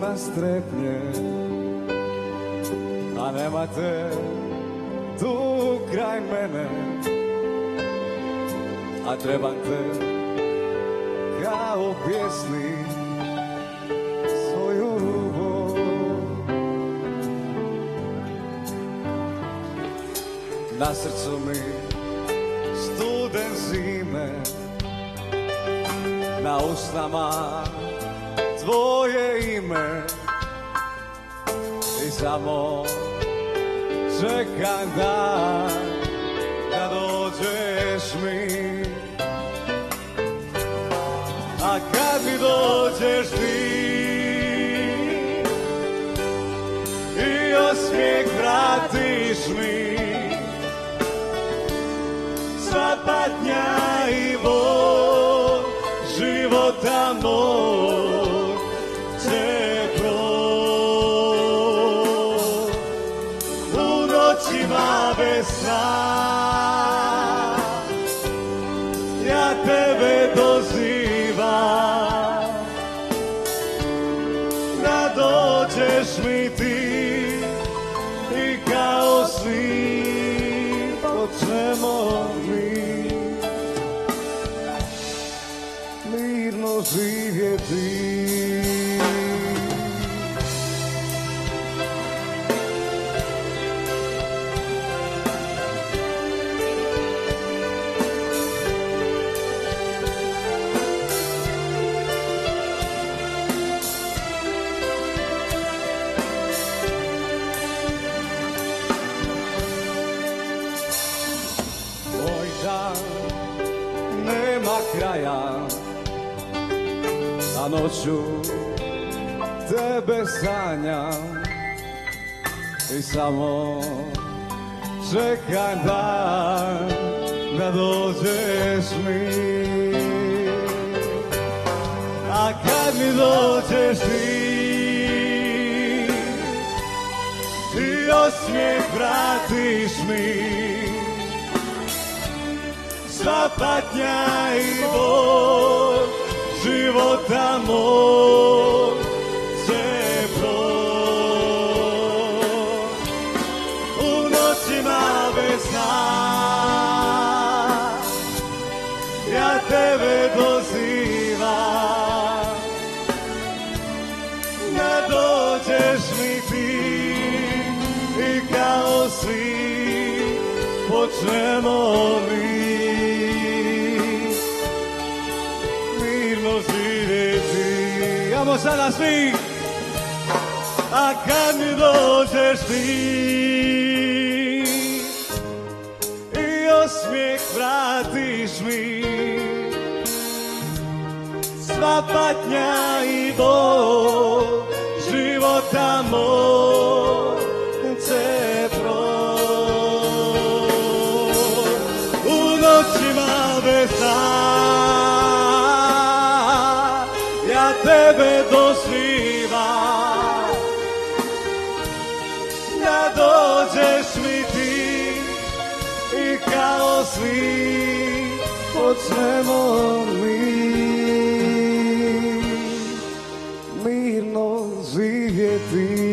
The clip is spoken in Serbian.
ima strepnje, a nemate tu kraj mene, a trebam te kao pjesnik svoju ljubav. Na srcu mi studen zime, na usnama tvoje ime i samo čekam dan da dođeš mi. A kad mi dođeš ti i osmijeh vratiš mi, sva patnja i bol života moj će proći. U noćima bez sna ja tebe dozivam, da dođeš mi ti i kao svi počnemo mi mirno živjeti. Nema kraja, a noću tebe sanjam i samo čekam dan da dođeš mi. A kad mi dođeš ti i osmijeh vratiš mi, sva patnja i bol života moj će proći. U noćima bez sna ja tebe dozivam, da dođeš mi ti i kao svi počnemo mi živjeti. Ajmo sada svi. A kad mi dođeš ti i osmijeh vratiš mi, sva patnja i bol života moj će proći. U noćima bez sna tebe dozivam, da dođeš mi ti i kao svi počnemo mi mirno živjeti.